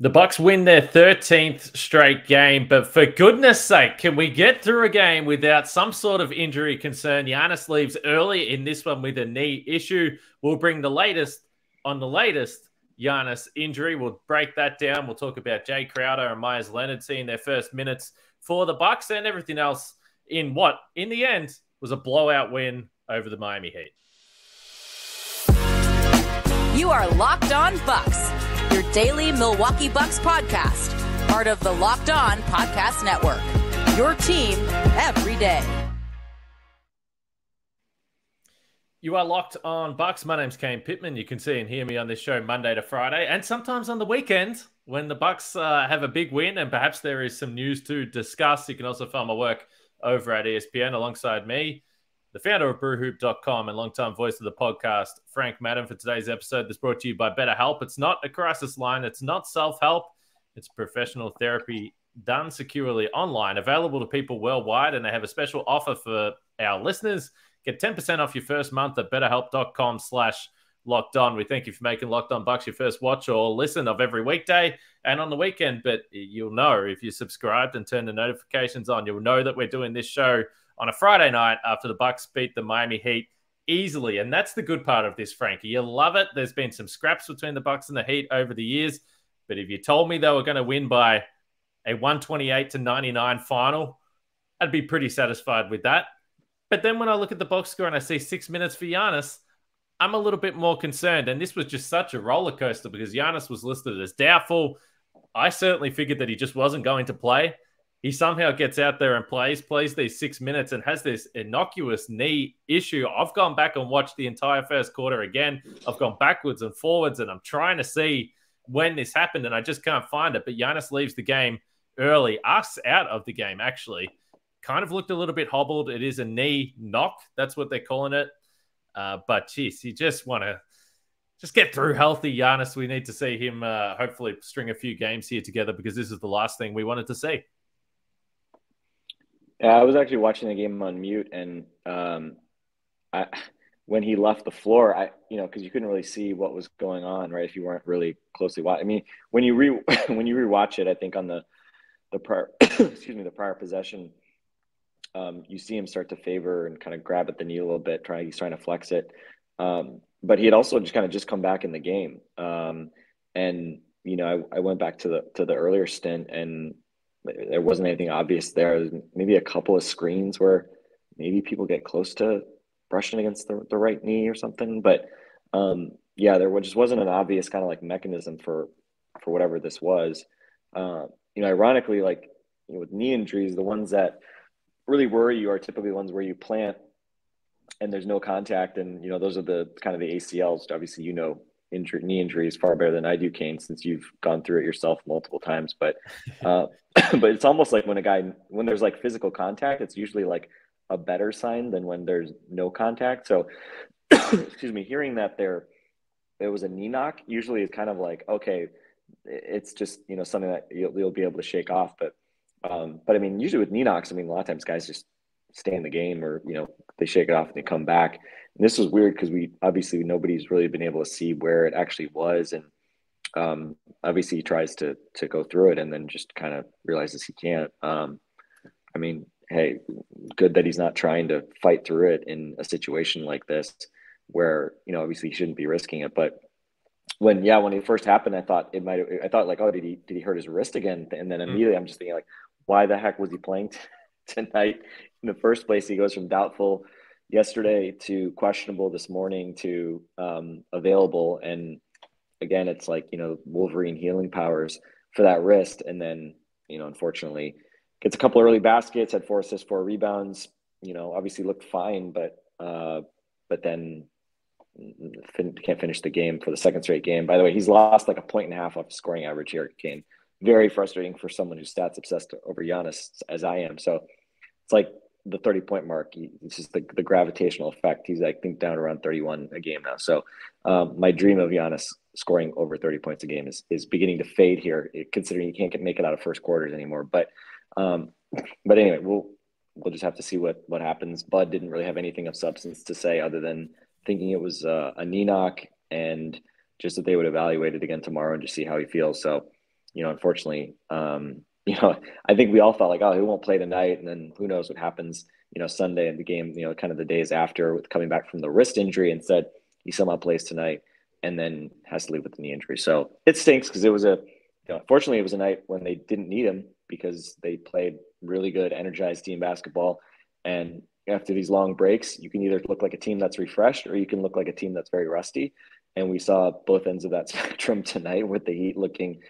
The Bucks win their 13th straight game, but for goodness sake, can we get through a game without some sort of injury concern? Giannis leaves early in this one with a knee issue. We'll bring the latest on the latest Giannis injury. We'll break that down. We'll talk about Jae Crowder and Meyers Leonard seeing their first minutes for the Bucks and everything else in what, in the end, was a blowout win over the Miami Heat. You are Locked On Bucks, your daily Milwaukee Bucks podcast, part of the Locked On Podcast Network, your team every day. You are Locked On Bucks. My name's Kane Pittman. You can see and hear me on this show Monday to Friday, and sometimes on the weekend when the Bucks have a big win and perhaps there is some news to discuss. You can also find my work over at ESPN alongside me, the founder of brewhoop.com and longtime voice of the podcast, Frank Madden. For today's episode, that's brought to you by BetterHelp. It's not a crisis line. It's not self-help. It's professional therapy done securely online, available to people worldwide, and they have a special offer for our listeners. Get 10% off your first month at betterhelp.com/lockedon. We thank you for making Locked On Bucks your first watch or listen of every weekday and on the weekend. But you'll know if you subscribed and turn the notifications on, you'll know that we're doing this show on a Friday night after the Bucks beat the Miami Heat easily. And that's the good part of this, Frankie. You love it. There's been some scraps between the Bucks and the Heat over the years. But if you told me they were going to win by a 128-99 final, I'd be pretty satisfied with that. But then when I look at the box score and I see 6 minutes for Giannis, I'm a little bit more concerned. And this was just such a roller coaster because Giannis was listed as doubtful. I certainly figured that he just wasn't going to play. He somehow gets out there and plays these 6 minutes and has this innocuous knee issue. I've gone back and watched the entire first quarter again. I've gone backwards and forwards, and I'm trying to see when this happened, and I just can't find it. But Giannis leaves the game early, us out of the game, actually. Kind of looked a little bit hobbled. It is a knee knock. That's what they're calling it. But, geez, you just want to just get through healthy, Giannis. We need to see him hopefully string a few games here together because this is the last thing we wanted to see. Yeah, I was actually watching the game on mute, and when he left the floor, because you couldn't really see what was going on, right? If you weren't really closely watching. I mean, when you rewatch it, I think on the prior the prior possession, you see him start to favor and kind of grab at the knee a little bit. He's trying to flex it, but he had also just come back in the game, and I went back to the earlier stint and. There wasn't anything obvious there. There's maybe a couple of screens where maybe people get close to brushing against the right knee or something. But there just wasn't an obvious kind of like mechanism for whatever this was. Ironically, with knee injuries, the ones that really worry you are typically the ones where you plant and there's no contact. And, those are the kind of the ACLs. Obviously, knee injuries far better than I do, Kane, since you've gone through it yourself multiple times. But but it's almost like when there's like physical contact, it's usually like a better sign than when there's no contact. So excuse me, hearing that there was a knee knock usually is kind of like, okay, it's just something that you'll be able to shake off. But I mean, usually with knee knocks, I mean, a lot of times guys just stay in the game or they shake it off and they come back. And this was weird because nobody's really been able to see where it actually was, and obviously he tries to go through it and then just kind of realizes he can't. I mean, hey, good that he's not trying to fight through it in a situation like this where obviously he shouldn't be risking it. But when it first happened, I thought like, oh, did he hurt his wrist again? And then immediately I'm just thinking like, why the heck was he playing tonight in the first place? He goes from doubtful yesterday to questionable this morning to available, and again it's like Wolverine healing powers for that wrist, and then unfortunately gets a couple early baskets, had 4 assists, 4 rebounds, obviously looked fine, but then can't finish the game for the second straight game. By the way, he's lost like 1.5 points off his scoring average here. Game very frustrating for someone who's stats obsessed over Giannis as I am. So it's like the 30-point mark. It's just the gravitational effect. He's, I think, down around 31 a game now. So my dream of Giannis scoring over 30 points a game is beginning to fade here, considering you can't make it out of first quarters anymore. But anyway, we'll just have to see what happens. Bud didn't really have anything of substance to say other than thinking it was a knee knock and just that they would evaluate it again tomorrow and just see how he feels. So unfortunately, I think we all felt like, oh, he won't play tonight. And then who knows what happens, Sunday in the game, kind of the days after with coming back from the wrist injury. Instead, he somehow plays tonight and then has to leave with the knee injury. So it stinks because it was fortunately, it was a night when they didn't need him because they played really good, energized team basketball. And after these long breaks, you can either look like a team that's refreshed or you can look like a team that's very rusty. And we saw both ends of that spectrum tonight with the Heat looking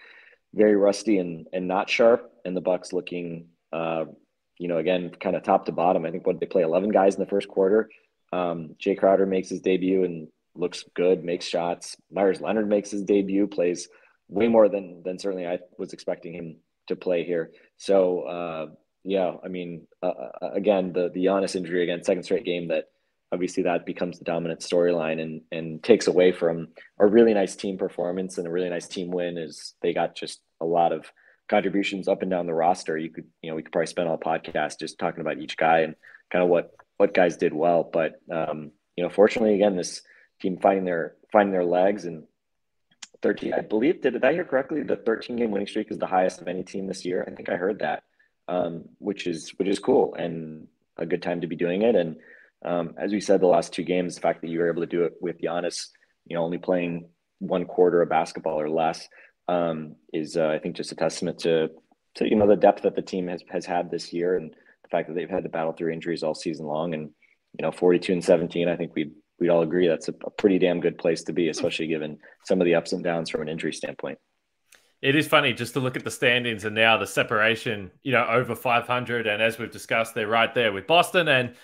very rusty and not sharp, and the Bucks looking, again, kind of top to bottom. I think they play 11 guys in the first quarter. Jae Crowder makes his debut and looks good, makes shots. Leonard makes his debut, plays way more than certainly I was expecting him to play here. So, again, the Giannis injury, again, second straight game that obviously that becomes the dominant storyline and takes away from a really nice team performance and a really nice team win. Is they got just a lot of contributions up and down the roster. We could probably spend all podcast just talking about each guy and kind of what guys did well. But, fortunately, again, this team finding their legs, and 13, I believe, did I hear correctly? The 13-game winning streak is the highest of any team this year. I think I heard that, which is cool and a good time to be doing it. And as we said, the last two games, the fact that you were able to do it with Giannis, only playing one quarter of basketball or less, is I think just a testament to the depth that the team has had this year, and the fact that they've had to battle through injuries all season long. And 42-17, I think we'd all agree that's a pretty damn good place to be, especially given some of the ups and downs from an injury standpoint. It is funny just to look at the standings and now the separation, over 500. And as we've discussed, they're right there with Boston. And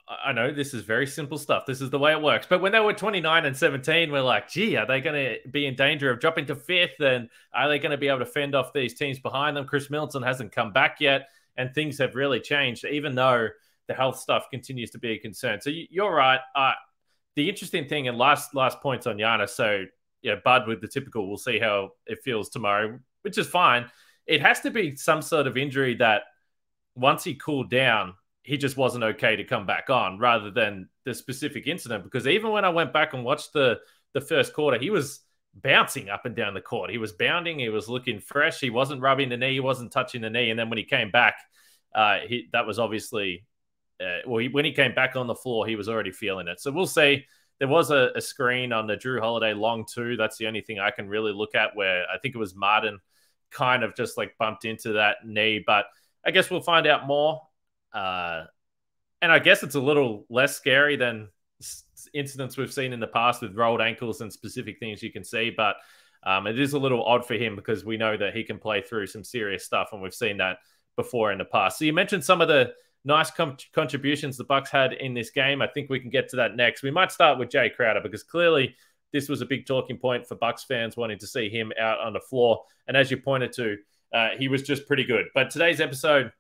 I know this is very simple stuff. This is the way it works. But when they were 29-17, we're like, gee, are they going to be in danger of dropping to fifth? And are they going to be able to fend off these teams behind them? Chris Middleton hasn't come back yet, and things have really changed, even though the health stuff continues to be a concern. So you're right. The interesting thing, and last points on Giannis. So, Bud with the typical, we'll see how it feels tomorrow, which is fine. It has to be some sort of injury that once he cooled down, he just wasn't okay to come back on, rather than the specific incident. Because even when I went back and watched the first quarter, he was bouncing up and down the court. He was bounding. He was looking fresh. He wasn't rubbing the knee. He wasn't touching the knee. And then when he came back, that was obviously when he came back on the floor, he was already feeling it. So we'll see. There was a screen on the Drew Holiday long two. That's the only thing I can really look at, where I think it was Martin kind of just like bumped into that knee. But I guess we'll find out more. And I guess it's a little less scary than incidents we've seen in the past with rolled ankles and specific things you can see. But it is a little odd for him because we know that he can play through some serious stuff, and we've seen that before in the past. So you mentioned some of the nice contributions the Bucks had in this game. I think we can get to that next. We might start with Jae Crowder because clearly this was a big talking point for Bucks fans wanting to see him out on the floor. And as you pointed to, he was just pretty good. But today's episode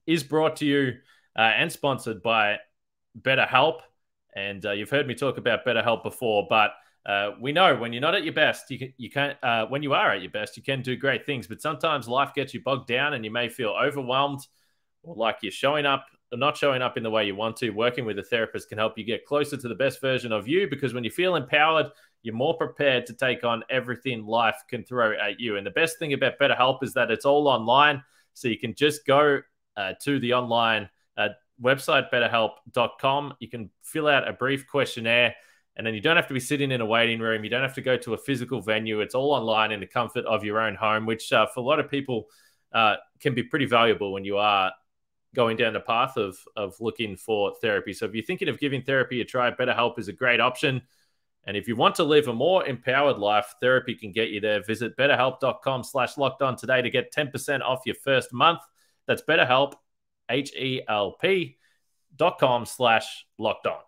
is brought to you and sponsored by BetterHelp. And you've heard me talk about BetterHelp before, but we know when you're not at your best, you can't. When you are at your best, you can do great things. But sometimes life gets you bogged down, and you may feel overwhelmed, or like you're showing up or not showing up in the way you want to. Working with a therapist can help you get closer to the best version of you, because when you feel empowered, you're more prepared to take on everything life can throw at you. And the best thing about BetterHelp is that it's all online, so you can just go to the online website, betterhelp.com. You can fill out a brief questionnaire, and then you don't have to be sitting in a waiting room. You don't have to go to a physical venue. It's all online in the comfort of your own home, which for a lot of people can be pretty valuable when you are going down the path of looking for therapy. So if you're thinking of giving therapy a try, BetterHelp is a great option. And if you want to live a more empowered life, therapy can get you there. Visit betterhelp.com/lockedon today to get 10% off your first month. That's BetterHelp, HELP.com/lockedon.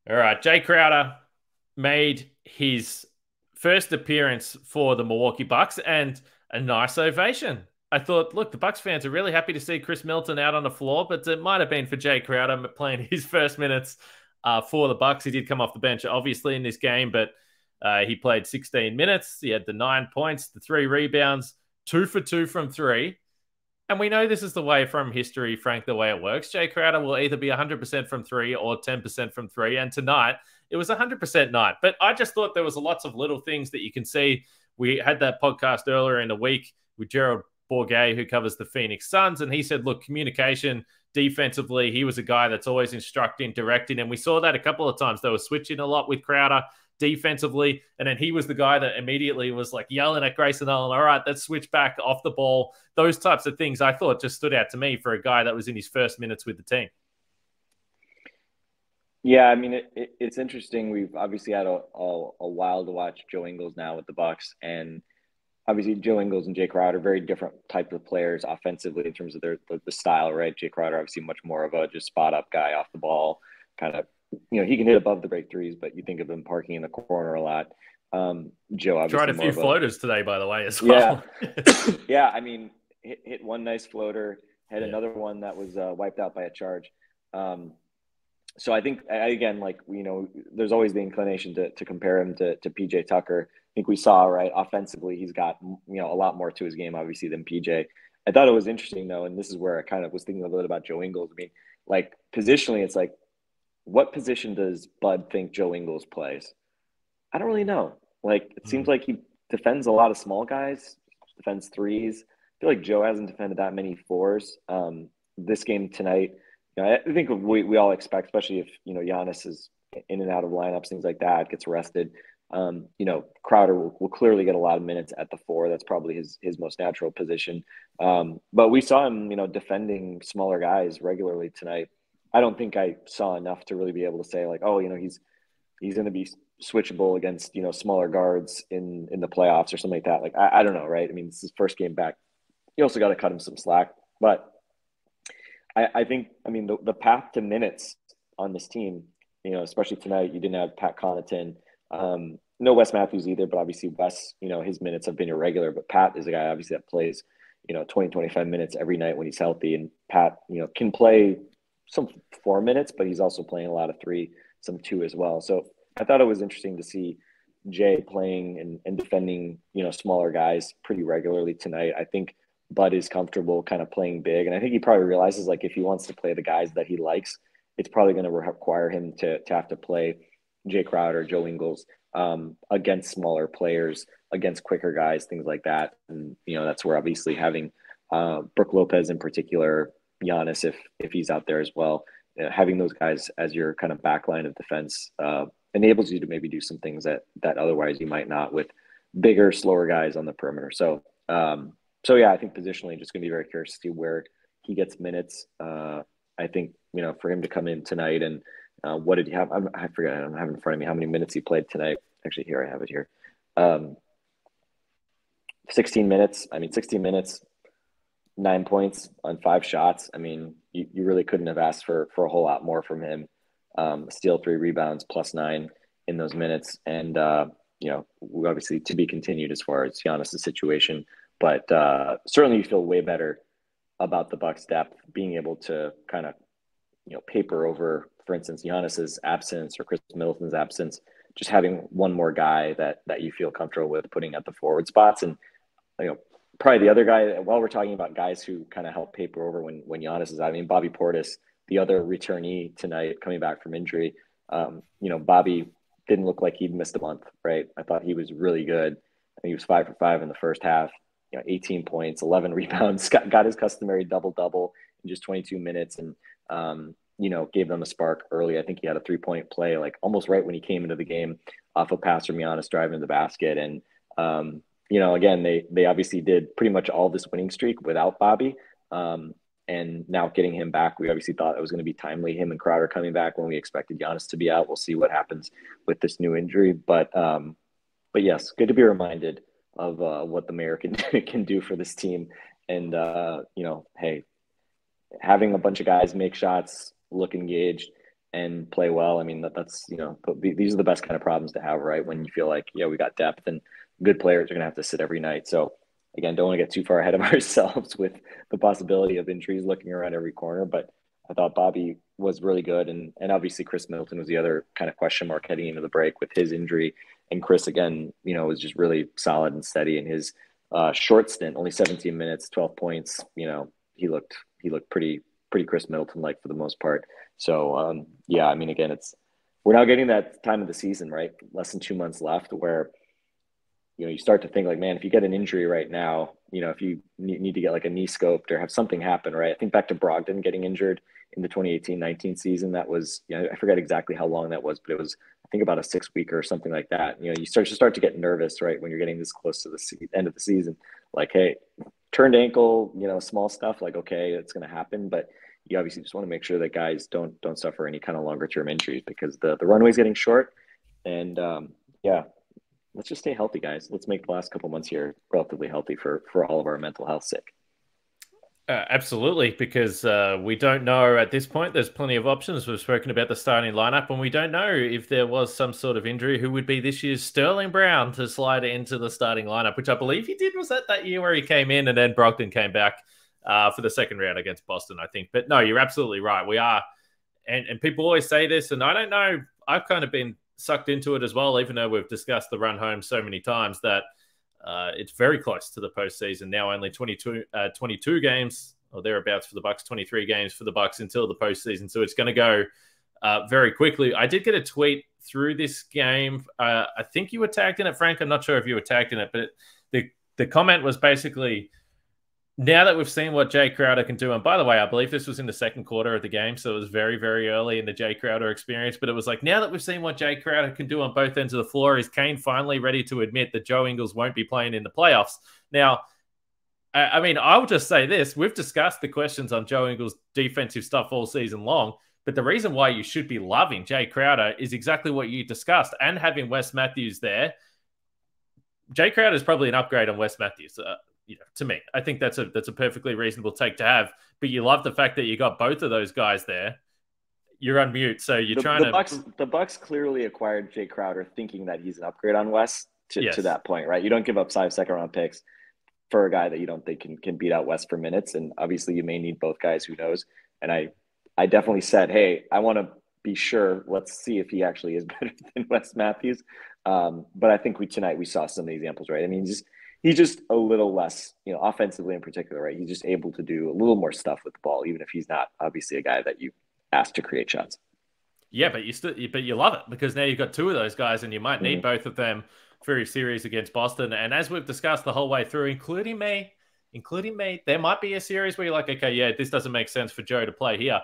All right, Jae Crowder made his first appearance for the Milwaukee Bucks, and a nice ovation. I thought, look, the Bucks fans are really happy to see Chris Middleton out on the floor, but it might have been for Jae Crowder playing his first minutes for the Bucks. He did come off the bench, obviously, in this game, but he played 16 minutes. He had the 9 points, the 3 rebounds, 2 for 2 from 3. And we know this is the way from history, Frank, the way it works. Jae Crowder will either be 100% from 3 or 10% from 3. And tonight, It was 100% night. But I just thought there was lots of little things that you can see. We had that podcast earlier in the week with Gerald Bourget, who covers the Phoenix Suns, and he said, look, communication defensively, he was a guy that's always instructing, directing, and we saw that a couple of times. They were switching a lot with Crowder defensively, and then he was the guy that immediately was like yelling at Grayson Allen, all right, let's switch back off the ball. Those types of things I thought just stood out to me for a guy that was in his first minutes with the team. Yeah, I mean, it's interesting. We've obviously had a while to watch Joe Ingles now with the Bucks, and obviously Joe Ingles and Jae Crowder, very different type of players offensively in terms of the style, right? Jae Crowder obviously much more of a just spot up guy off the ball, kind of, he can hit above the break threes, but you think of him parking in the corner a lot. Joe obviously tried a few floaters today, by the way, as well. Yeah, yeah. I mean, hit one nice floater, had another one that was wiped out by a charge. So I think, again, like, there's always the inclination to compare him to PJ Tucker. I think we saw, right, offensively, he's got, a lot more to his game, obviously, than PJ. I thought it was interesting, though, and this is where I kind of was thinking a little bit about Joe Ingles. I mean, like, positionally, it's like, what position does Bud think Joe Ingles plays? I don't really know. Like, it seems like he defends a lot of small guys, defends threes. I feel like Joe hasn't defended that many fours. This game tonight, I think we all expect, especially if, Giannis is in and out of lineups, things like that, gets rested. Crowder will clearly get a lot of minutes at the four. That's probably his most natural position. But we saw him, defending smaller guys regularly tonight. I don't think I saw enough to really be able to say, like, oh, he's going to be switchable against, smaller guards in the playoffs or something like that. Like, I don't know, right? I mean, this is his first game back. You also got to cut him some slack. But I think, the path to minutes on this team, especially tonight, you didn't have Pat Connaughton. No Wes Matthews either, but obviously Wes, his minutes have been irregular. But Pat is a guy, obviously, that plays, 20, 25 minutes every night when he's healthy. And Pat, can play some 4 minutes, but he's also playing a lot of 3, some 2 as well. So I thought it was interesting to see Jay playing and defending, smaller guys pretty regularly tonight. I think Bud is comfortable kind of playing big. And I think he probably realizes, like, if he wants to play the guys that he likes, it's probably going to require him to have to play Jae Crowder, Joe Ingles, against smaller players, against quicker guys, things like that. And, that's where obviously having Brook Lopez in particular, Giannis, if he's out there as well, having those guys as your kind of backline of defense enables you to maybe do some things that otherwise you might not with bigger, slower guys on the perimeter. So yeah, I think positionally just going to be very curious to see where he gets minutes. I think, for him to come in tonight and what did he have? I forget. I don't have in front of me how many minutes he played tonight. Actually, here, I have it here. 16 minutes. 16 minutes, 9 points on 5 shots. You really couldn't have asked for a whole lot more from him. Steal, 3 rebounds, +9 in those minutes. And, we obviously to be continued as far as Giannis' situation. But certainly you feel way better about the Bucks' depth, being able to kind of, paper over, for instance, Giannis's absence or Chris Middleton's absence, just having one more guy that you feel comfortable with putting at the forward spots. And, probably the other guy, while we're talking about guys who kind of help paper over when Giannis is out, Bobby Portis, the other returnee tonight coming back from injury, Bobby didn't look like he'd missed a month, right? I thought he was really good. I think he was 5 for 5 in the first half, 18 points, 11 rebounds, got his customary double-double in just 22 minutes and, gave them a spark early. I think he had a 3-point play, like almost right when he came into the game off a pass from Giannis driving to the basket. And, again, they obviously did pretty much all this winning streak without Bobby. And now getting him back, we obviously thought it was going to be timely, him and Crowder coming back when we expected Giannis to be out. We'll see what happens with this new injury. But yes, good to be reminded of what the mayor can do for this team. And, hey, having a bunch of guys make shots, look engaged, and play well. That's, these are the best kind of problems to have, right? When you feel like, we got depth and good players are going to have to sit every night. So, again, don't want to get too far ahead of ourselves with the possibility of injuries looking around every corner. But I thought Bobby was really good. And obviously Chris Middleton was the other kind of question mark heading into the break with his injury. And Chris, again, was just really solid and steady in his short stint, only 17 minutes, 12 points. He looked pretty Chris Middleton-like for the most part. So, again, we're now getting that time of the season, right? Less than 2 months left, where you start to think like, man, if you get an injury right now, if you need to get like a knee scoped or have something happen, right? I think back to Brogdon getting injured in the 2018-19 season. That was, I forget exactly how long that was, but it was, I think, about a 6-week or something like that. You start to get nervous, right, when you're getting this close to the end of the season. Like, hey, turned ankle, small stuff. Like, okay, it's going to happen, but you obviously just want to make sure that guys don't suffer any kind of longer term injuries, because the runway is getting short. And let's just stay healthy, guys. Let's make the last couple months here relatively healthy for all of our mental health sake. Absolutely, because we don't know at this point. There's plenty of options. We've spoken about the starting lineup, and we don't know if there was some sort of injury who would be this year's Sterling Brown to slide into the starting lineup, which I believe he did. Was that year where he came in and then Brogdon came back for the second round against Boston, I think. But no, you're absolutely right. We are, and people always say this, and I don't know. I've kind of been sucked into it as well, even though we've discussed the run home so many times, that it's very close to the postseason now. Only 22 games or thereabouts for the Bucks, 23 games for the Bucks until the postseason. So it's going to go very quickly. I did get a tweet through this game. I think you were tagged in it, Frank. I'm not sure if you were tagged in it, but the comment was basically, now that we've seen what Jae Crowder can do, and by the way, I believe this was in the second quarter of the game, so it was very, very early in the Jae Crowder experience, but it was like, now that we've seen what Jae Crowder can do on both ends of the floor, is Kane finally ready to admit that Joe Ingles won't be playing in the playoffs? Now, I mean, I will just say this. We've discussed the questions on Joe Ingles' defensive stuff all season long, but the reason why you should be loving Jae Crowder is exactly what you discussed, and having Wes Matthews there. Jae Crowder is probably an upgrade on Wes Matthews. To me, I think that's a perfectly reasonable take to have. But you love the fact that you got both of those guys there. You're on mute, so you're trying to. The Bucks clearly acquired Jae Crowder thinking that he's an upgrade on Wes to that point, right? You don't give up 5 second-round picks for a guy that you don't think can beat out Wes for minutes, and obviously you may need both guys. Who knows? And I definitely said, hey, I want to be sure. Let's see if he actually is better than Wes Matthews. But I think tonight we saw some of the examples, right? I mean, he's just a little less, offensively in particular, right? He's just able to do a little more stuff with the ball, even if he's not obviously a guy that you asked to create shots. Yeah, but you love it, because now you've got 2 of those guys, and you might need both of them for a series against Boston. And as we've discussed the whole way through, including me, there might be a series where you're like, okay, yeah, this doesn't make sense for Joe to play here.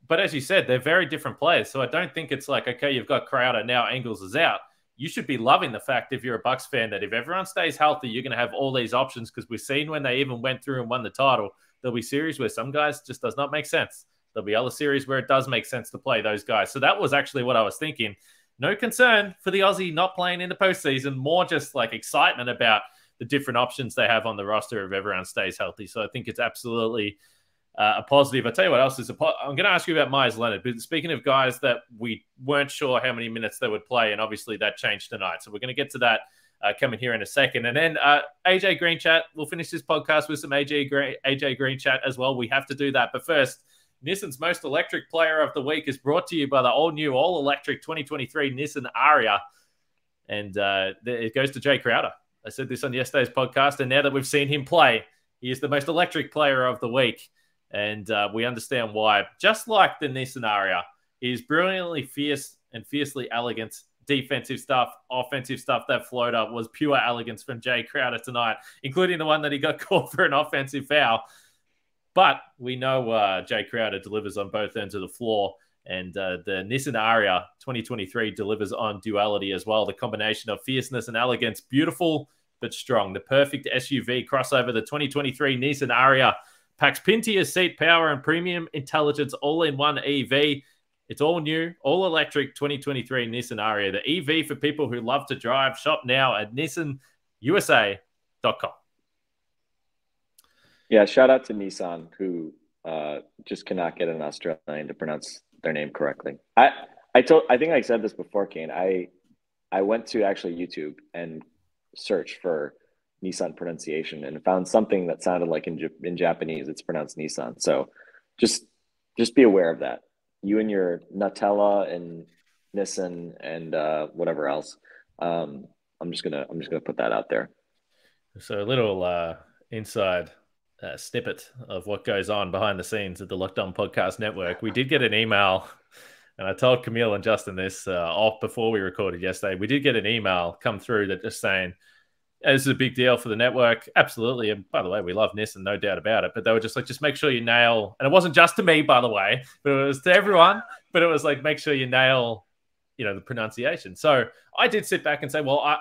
But as you said, they're very different players. So I don't think it's like, okay, you've got Crowder, now Ingles is out. You should be loving the fact, if you're a Bucks fan, that if everyone stays healthy, you're going to have all these options, because we've seen when they even went through and won the title, there'll be series where some guys just does not make sense. There'll be other series where it does make sense to play those guys. So that was actually what I was thinking. No concern for the Aussie not playing in the postseason, more just like excitement about the different options they have on the roster if everyone stays healthy. So I think it's absolutely a positive. I'll tell you what else is I'm going to ask you about Meyers Leonard. But speaking of guys that we weren't sure how many minutes they would play, and obviously that changed tonight. So we're going to get to that coming here in a second. And then AJ Green chat. We'll finish this podcast with some AJ Green chat as well. We have to do that. But first, Nissan's most electric player of the week is brought to you by the all-new, all-electric 2023 Nissan Ariya. And it goes to Jae Crowder. I said this on yesterday's podcast, and now that we've seen him play, he is the most electric player of the week. And we understand why. Just like the Nissan Ariya, he is brilliantly fierce and fiercely elegant. Defensive stuff, offensive stuff. That floater was pure elegance from Jae Crowder tonight, including the one that he got called for an offensive foul. But we know Jae Crowder delivers on both ends of the floor, and the Nissan Ariya 2023 delivers on duality as well. The combination of fierceness and elegance, beautiful but strong. The perfect SUV crossover, the 2023 Nissan Ariya, packs Pintier seat power and premium intelligence all in one EV. It's all new, all electric 2023 Nissan Ariya, the EV for people who love to drive. Shop now at nissanusa.com. Yeah, shout out to Nissan, who just cannot get an Australian to pronounce their name correctly. I think I said this before, Kane. I went to actually YouTube and searched for Nissan pronunciation and found something that sounded like in Japanese it's pronounced Nissan. So just be aware of that. You and your Nutella and Nissan and whatever else. I'm just gonna put that out there. So a little inside snippet of what goes on behind the scenes at the Locked On Podcast Network. We did get an email And I told Camille and Justin this off before we recorded yesterday. We did get an email come through that just saying, this is a big deal for the network. Absolutely. And by the way, we love Nissan, no doubt about it. But they were just like, just make sure you nail, and it wasn't just to me, by the way, but it was to everyone. But it was like, make sure you nail, the pronunciation. So I did sit back and say, well, I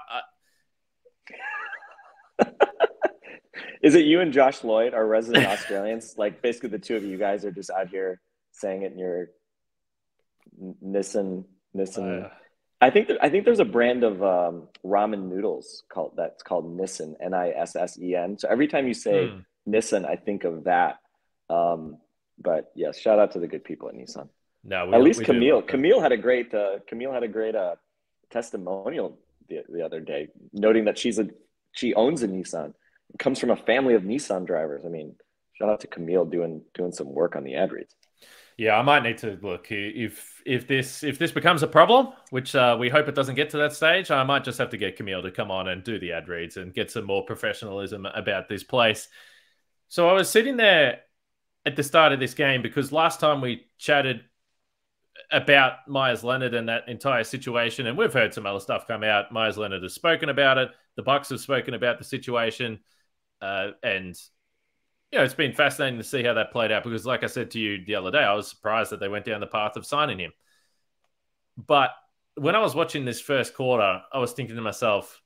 Is it you and Josh Lloyd, our resident Australians? Like basically the two of you guys are just out here saying it in your Nissan. I think there's a brand of ramen noodles called Nissan, Nissen. So every time you say Nissan, I think of that. But yes, shout out to the good people at Nissan. No, at least Camille. Camille had a great testimonial the other day, noting that she owns a Nissan. It comes from a family of Nissan drivers. I mean, shout out to Camille doing some work on the ad reads. Yeah, I might need to look if this becomes a problem, which we hope it doesn't get to that stage. I might just have to get Camille to come on and do the ad reads and get some more professionalism about this place. So I was sitting there at the start of this game because last time we chatted about Meyers Leonard and that entire situation, and we've heard some other stuff come out. Meyers Leonard has spoken about it. The Bucks have spoken about the situation, and it's been fascinating to see how that played out because, like I said to you the other day, I was surprised that they went down the path of signing him. But when I was watching this first quarter, I was thinking to myself,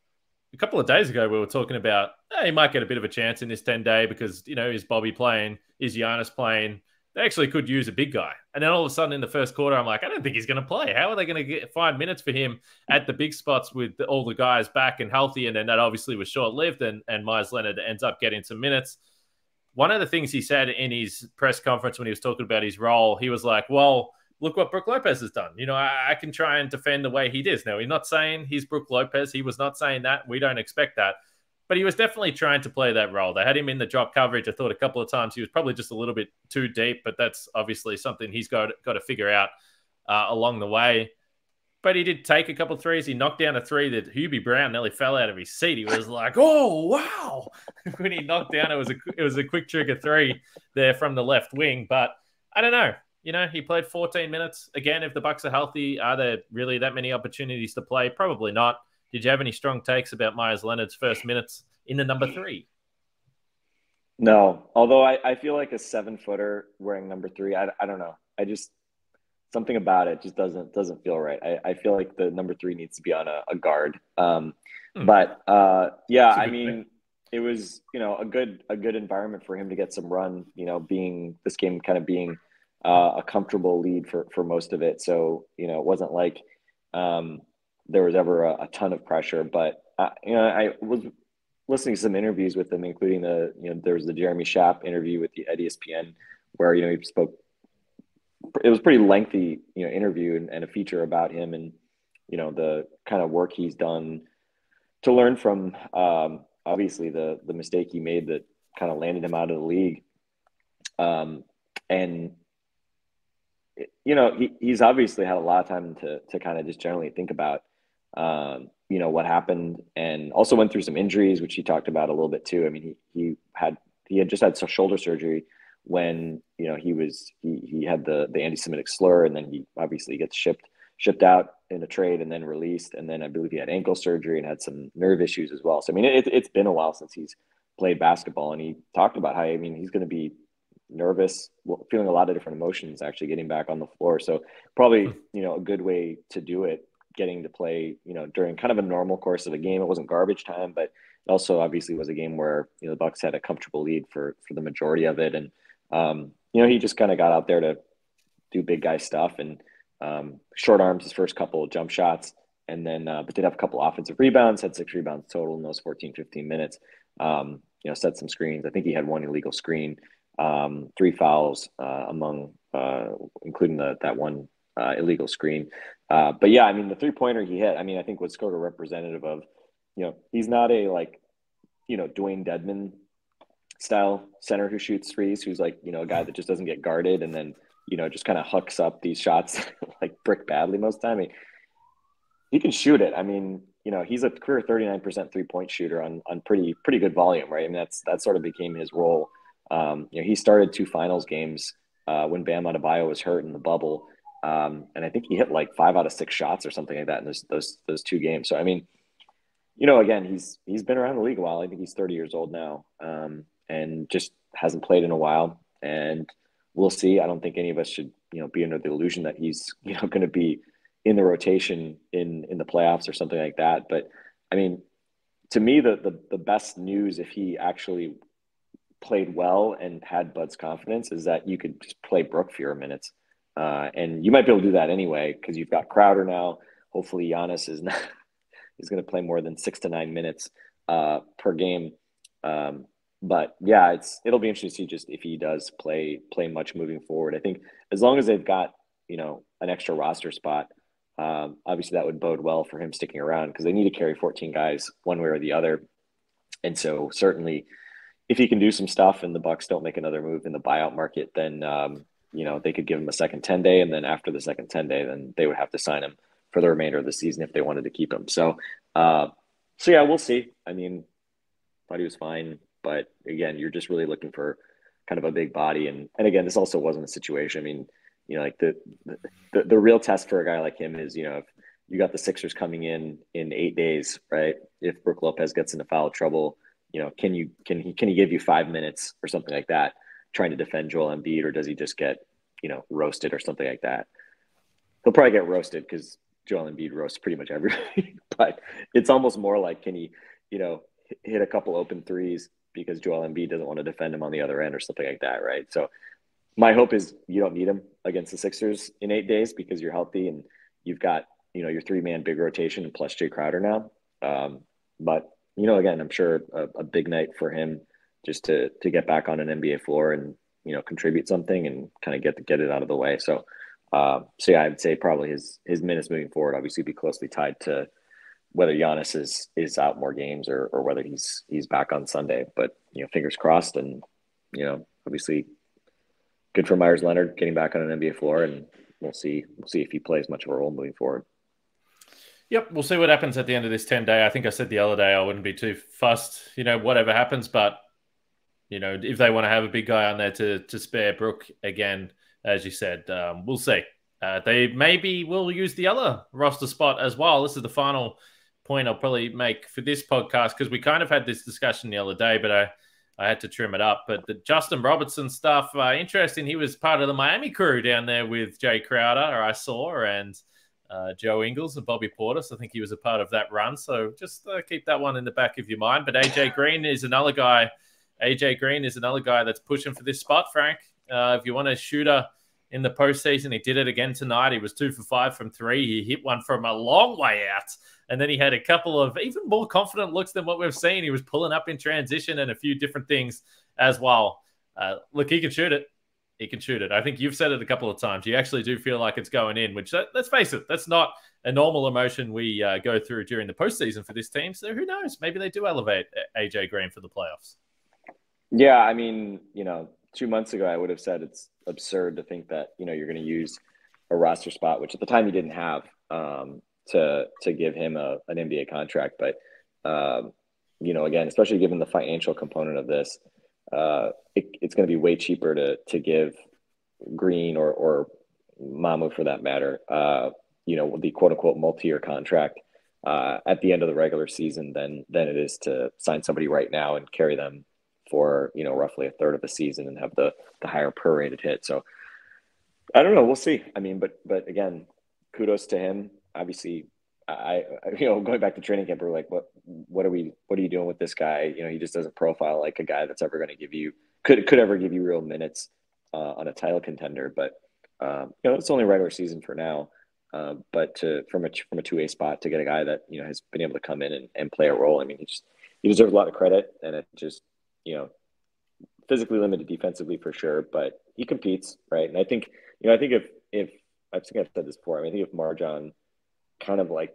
a couple of days ago, we were talking about, he might get a bit of a chance in this 10-day because, is Bobby playing? Is Giannis playing? They actually could use a big guy. And then all of a sudden in the first quarter, I'm like, I don't think he's going to play. How are they going to find minutes for him at the big spots with all the guys back and healthy? And then that obviously was short-lived, and Meyers Leonard ends up getting some minutes. One of the things he said in his press conference when he was talking about his role, he was like, well, look what Brook Lopez has done. I can try and defend the way he does. Now, he's not saying he's Brook Lopez. He was not saying that. We don't expect that. But he was definitely trying to play that role. They had him in the drop coverage. I thought a couple of times he was probably just a little bit too deep, but that's obviously something he's got to figure out along the way. But he did take a couple of threes. He knocked down a three that Hubie Brown nearly fell out of his seat. He was like, oh, wow. When he knocked down, it was a quick trigger three there from the left wing. But I don't know. He played 14 minutes. Again, if the Bucks are healthy, are there really that many opportunities to play? Probably not. Did you have any strong takes about Meyers Leonard's first minutes in the number 3? No, although I feel like a 7-footer wearing number 3. I don't know. I just something about it just doesn't feel right. I feel like the number 3 needs to be on a guard. But yeah, I mean, it was a good environment for him to get some run. Being this game kind of being a comfortable lead for most of it. So it wasn't like there was ever a ton of pressure. But I was listening to some interviews with him, including there was the Jeremy Schaap interview at ESPN where he spoke. It was pretty lengthy, interview and a feature about him and, the kind of work he's done to learn from, obviously the mistake he made that kind of landed him out of the league. And, he's obviously had a lot of time to kind of just generally think about, what happened, and also went through some injuries, which he talked about a little bit too. I mean, he had just had some shoulder surgery when he had the anti-Semitic slur, and then he obviously gets shipped out in a trade and then released, and then I believe he had ankle surgery and had some nerve issues as well. So I mean, it's been a while since he's played basketball, and he talked about how he's going to be nervous, feeling a lot of different emotions actually getting back on the floor. So probably a good way to do it, getting to play during kind of a normal course of a game. It wasn't garbage time, but it also obviously was a game where the Bucks had a comfortable lead for the majority of it, and he just kind of got out there to do big guy stuff and short arms his first couple of jump shots, and then but did have a couple offensive rebounds, had 6 rebounds total in those 15 minutes. Set some screens. I think he had 1 illegal screen, 3 fouls among including that one illegal screen. But yeah, I mean, the 3-pointer he hit, I mean, I think was sort of representative of, he's not a Dwayne Dedman style center who shoots threes, who's a guy that just doesn't get guarded and then, just kind of hooks up these shots like brick badly most of the time. I mean, he can shoot it. I mean, he's a career 39% 3-point shooter on pretty good volume, right? I mean, that sort of became his role. He started 2 finals games when Bam Adebayo was hurt in the bubble. And I think he hit like 5 out of 6 shots or something like that in those 2 games. So, I mean, you know, again, he's been around the league a while. I think he's 30 years old now, and just hasn't played in a while. And we'll see. I don't think any of us should, you know, be under the illusion that he's, you know, going to be in the rotation in the playoffs or something like that. But I mean, to me, the best news, if he actually played well and had Bud's confidence, is that you could just play Brook fewer minutes. And you might be able to do that anyway, because you've got Crowder now. Hopefully Giannis is going to play more than 6 to 9 minutes per game. But yeah, it'll be interesting to see just if he does play much moving forward. I think as long as they've got, you know, an extra roster spot, obviously that would bode well for him sticking around, because they need to carry 14 guys one way or the other. And so certainly if he can do some stuff and the Bucks don't make another move in the buyout market, then you know, they could give him a second 10-day, and then after the second 10-day, then they would have to sign him for the remainder of the season if they wanted to keep him. So yeah, we'll see. I mean, thought he was fine, but again, you're just really looking for kind of a big body. And again, this also wasn't a situation. I mean, you know, like the real test for a guy like him is, you know, if you got the Sixers coming in 8 days, right? If Brook Lopez gets into foul trouble, you know, can he give you 5 minutes or something like that, trying to defend Joel Embiid, or does he just get, you know, roasted or something like that? He'll probably get roasted because Joel Embiid roasts pretty much everybody. But it's almost more like, can he, you know, hit a couple open threes because Joel Embiid doesn't want to defend him on the other end or something like that, right? So my hope is you don't need him against the Sixers in 8 days, because you're healthy and you've got, you know, your 3-man big rotation plus Jae Crowder now. But, you know, again, I'm sure a big night for him just to get back on an NBA floor and, you know, contribute something and kind of get it out of the way. So yeah, I would say probably his minutes moving forward obviously be closely tied to whether Giannis is out more games or whether he's back on Sunday. But, you know, fingers crossed, and, you know, obviously good for Meyers Leonard getting back on an NBA floor, and we'll see if he plays much of a role moving forward. Yep, we'll see what happens at the end of this 10-day. I think I said the other day I wouldn't be too fussed, you know, whatever happens. But, you know, if they want to have a big guy on there to spare Brook again, as you said, we'll see. They maybe will use the other roster spot as well. This is the final point I'll probably make for this podcast, because we kind of had this discussion the other day, but I had to trim it up. But the Justin Robertson stuff, interesting. He was part of the Miami crew down there with Jae Crowder, I saw, and Joe Ingles and Bobby Portis. I think he was a part of that run. So just keep that one in the back of your mind. But AJ Green is another guy. AJ Green is another guy that's pushing for this spot, Frank. If you want a shooter in the postseason, he did it again tonight. He was 2 for 5 from 3. He hit one from a long way out. And then he had a couple of even more confident looks than what we've seen. He was pulling up in transition and a few different things as well. Look, he can shoot it. He can shoot it. I think you've said it a couple of times. You actually do feel like it's going in, which, let's face it, that's not a normal emotion we go through during the postseason for this team. So who knows? Maybe they do elevate AJ Green for the playoffs. Yeah, I mean, you know, 2 months ago, I would have said it's absurd to think that, you know, you're going to use a roster spot, which at the time you didn't have, to give him an NBA contract. But, you know, again, especially given the financial component of this, it's going to be way cheaper to give Green or Mamu, for that matter, you know, the quote unquote multi-year contract at the end of the regular season than it is to sign somebody right now and carry them for, you know, roughly a third of the season and have the higher prorated hit. So I don't know. We'll see. I mean, but again, kudos to him. Obviously, I you know, going back to training camp, we're like, what are you doing with this guy? You know, he just doesn't profile like a guy that's ever going to give you could ever give you real minutes on a title contender. But you know, it's only regular season for now. But from a 2A spot to get a guy that, you know, has been able to come in and play a role. I mean, he deserves a lot of credit, and it just, you know, physically limited defensively for sure, but he competes, right? And I think if I think I've said this before, I mean, I think if Marjan kind of like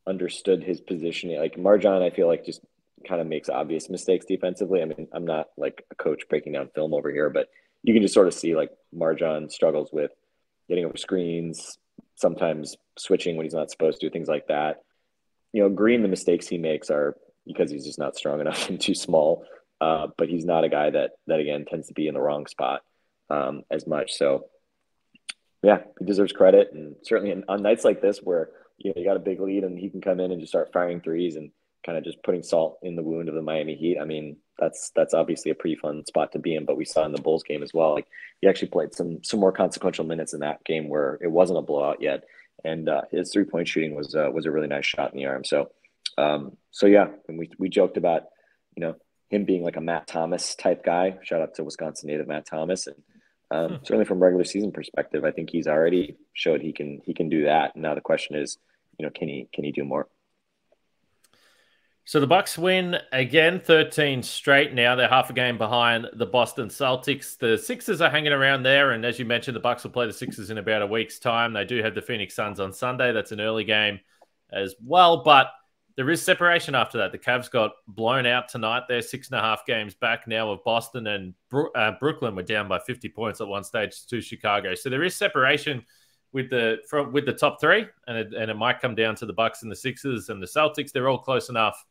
understood his positioning, like Marjan, I feel like just kind of makes obvious mistakes defensively. I mean, I'm not like a coach breaking down film over here, but you can just sort of see like Marjan struggles with getting over screens, sometimes switching when he's not supposed to, things like that. You know, Green, the mistakes he makes are because he's just not strong enough and too small. But he's not a guy that again tends to be in the wrong spot as much. So Yeah, he deserves credit, and certainly on nights like this where you got a big lead and he can come in and just start firing threes and kind of just putting salt in the wound of the Miami Heat. I mean, that's obviously a pretty fun spot to be in. But we saw in the Bulls game as well, like he actually played some more consequential minutes in that game where it wasn't a blowout yet, and his 3-point shooting was a really nice shot in the arm. So, yeah, and we joked about him being like a Matt Thomas type guy. Shout out to Wisconsin native Matt Thomas, and certainly from regular season perspective, I think he's already showed he can do that. Now the question is, can he do more? So the Bucks win again, 13 straight now. They're half a game behind the Boston Celtics. The Sixers are hanging around there, and as you mentioned, the Bucks will play the Sixers in about a week's time. They do have the Phoenix Suns on Sunday. That's an early game as well, but there is separation after that. The Cavs got blown out tonight. They're 6.5 games back now of Boston, and Brooklyn were down by 50 points at one stage to Chicago. So there is separation with the top three, and it might come down to the Bucks and the Sixers and the Celtics. They're all close enough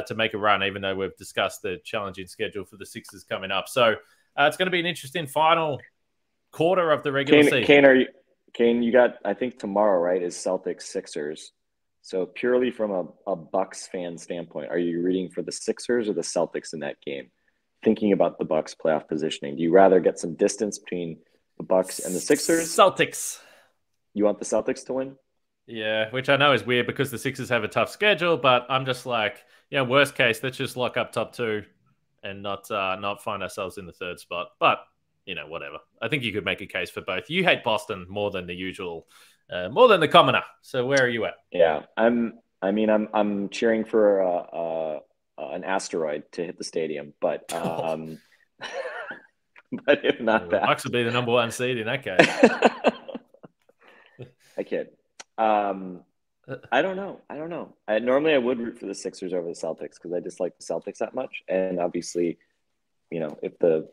to make a run, even though we've discussed the challenging schedule for the Sixers coming up. So it's going to be an interesting final quarter of the regular season. Kane, you got, I think tomorrow, right, is Celtics Sixers. So purely from a Bucks fan standpoint, are you rooting for the Sixers or the Celtics in that game? Thinking about the Bucks playoff positioning, do you rather get some distance between the Bucks and the Sixers? Celtics. You want the Celtics to win? Yeah, which I know is weird because the Sixers have a tough schedule, but I'm just like, worst case, let's just lock up top two and not find ourselves in the third spot. But, whatever. I think you could make a case for both. You hate Boston more than the usual, more than the commoner. So where are you at? Yeah, I'm cheering for an asteroid to hit the stadium, but but if not that, Bucks would be the number one seed in that case. I kid. I don't know. Normally I would root for the Sixers over the Celtics because I dislike the Celtics that much. And obviously, if the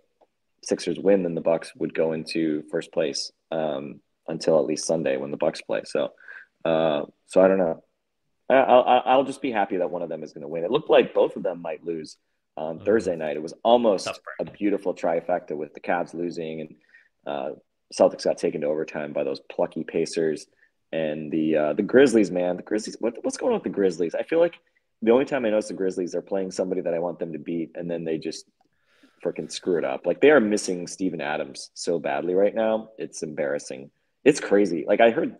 Sixers win, then the Bucks would go into first place until at least Sunday when the Bucks play. So I don't know. I'll just be happy that one of them is going to win. It looked like both of them might lose on Thursday night. It was almost a beautiful trifecta with the Cavs losing and Celtics got taken to overtime by those plucky Pacers. And the Grizzlies, man, the Grizzlies. What's going on with the Grizzlies? I feel like the only time I notice the Grizzlies are playing somebody that I want them to beat, and then they just freaking screw it up. Like they are missing Steven Adams so badly right now. It's embarrassing. It's crazy. Like I heard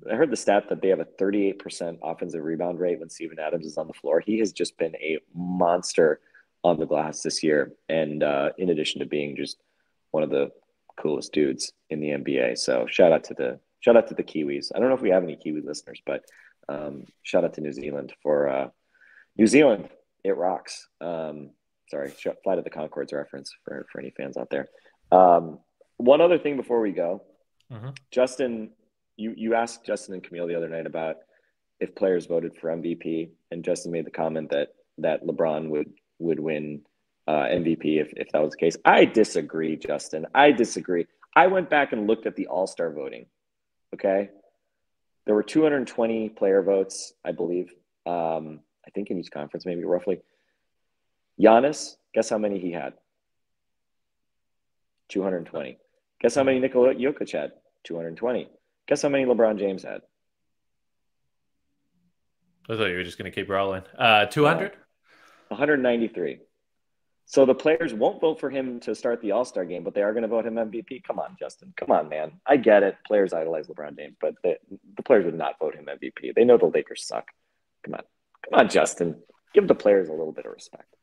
the stat that they have a 38% offensive rebound rate when Steven Adams is on the floor. He has just been a monster on the glass this year, and in addition to being just one of the coolest dudes in the NBA. So shout out to the Kiwis. I don't know if we have any Kiwi listeners, but shout out to New Zealand for New Zealand. It rocks. Sorry, Flight of the Conchords reference for any fans out there. One other thing before we go, Justin, you asked Justin and Camille the other night about if players voted for MVP, and Justin made the comment that LeBron would win MVP if that was the case. I disagree, Justin. I disagree. I went back and looked at the All-Star voting. Okay. There were 220 player votes, I believe. I think in each conference, maybe roughly. Giannis, guess how many he had? 220. Guess how many Nikola Jokic had? 220. Guess how many LeBron James had? I thought you were just going to keep rolling. 200? 193. So the players won't vote for him to start the All-Star game, but they are going to vote him MVP. Come on, Justin. Come on, man. I get it. Players idolize LeBron James, but the players would not vote him MVP. They know the Lakers suck. Come on, Justin. Give the players a little bit of respect.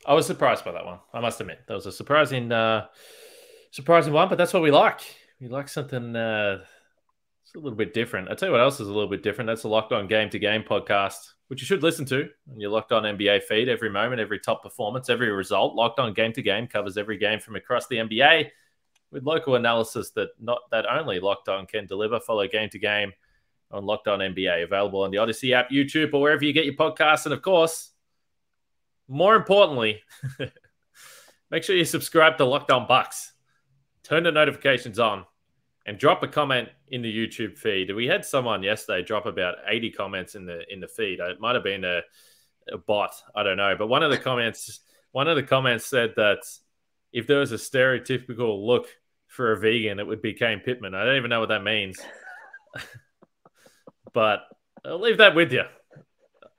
I was surprised by that one. I must admit. That was a surprising one, but that's what we like. We like something it's a little bit different. I'll tell you what else is a little bit different. That's the Locked On Game to Game podcast, which you should listen to on your Locked On NBA feed. Every moment, every top performance, every result. Locked On Game to Game covers every game from across the NBA with local analysis that only Locked On can deliver. Follow Game to Game on Locked On NBA, available on the Odyssey app, YouTube, or wherever you get your podcasts. And of course, more importantly, make sure you subscribe to Locked On Bucks. Turn the notifications on and drop a comment in the YouTube feed. We had someone yesterday drop about 80 comments in the feed. It might have been a bot. I don't know. But one of the comments said that if there was a stereotypical look for a vegan, it would be Kane Pittman. I don't even know what that means. But I'll leave that with you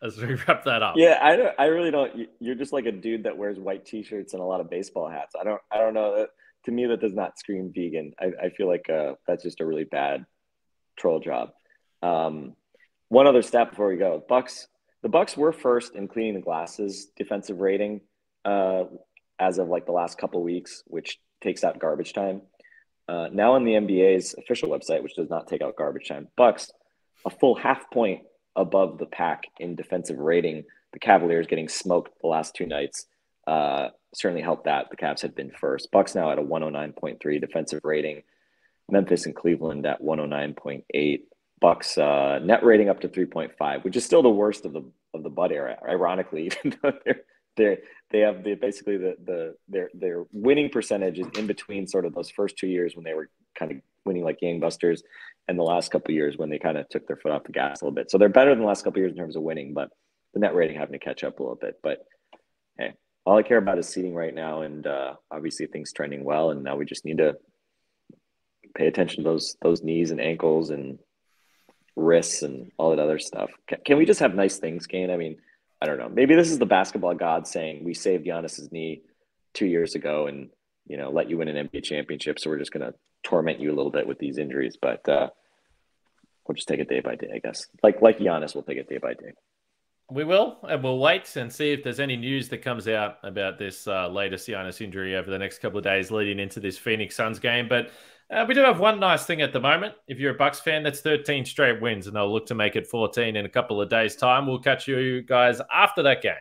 as we wrap that up. Yeah, I really don't. You're just like a dude that wears white T-shirts and a lot of baseball hats. I don't know. To me, that does not scream vegan. I feel like that's just a really bad troll job. One other stat before we go. The Bucks were first in cleaning the glasses defensive rating as of like the last couple weeks, which takes out garbage time. Now on the NBA's official website, which does not take out garbage time, Bucks a full half point above the pack in defensive rating. The Cavaliers getting smoked the last 2 nights certainly helped that. The Cavs had been first. Bucks now at a 109.3 defensive rating. Memphis and Cleveland at 109.8. Bucks net rating up to 3.5, which is still the worst of the Bud era. Ironically, even though they have basically their winning percentage is in between sort of those first 2 years when they were kind of winning like gangbusters, and the last couple of years when they kind of took their foot off the gas a little bit. So they're better than the last couple of years in terms of winning, but the net rating having to catch up a little bit. But hey, all I care about is seeding right now, and obviously things trending well, and now we just need to pay attention to those knees and ankles and wrists and all that other stuff. Can we just have nice things, Kane? I mean, I don't know. Maybe this is the basketball god saying we saved Giannis's knee 2 years ago and, let you win an NBA championship. So we're just going to torment you a little bit with these injuries, but we'll just take it day by day, I guess. Like Giannis, we'll take it day by day. We will, and we'll wait and see if there's any news that comes out about this latest Giannis injury over the next couple of days leading into this Phoenix Suns game. But we do have one nice thing at the moment. If you're a Bucks fan, that's 13 straight wins, and they'll look to make it 14 in a couple of days' time. We'll catch you guys after that game.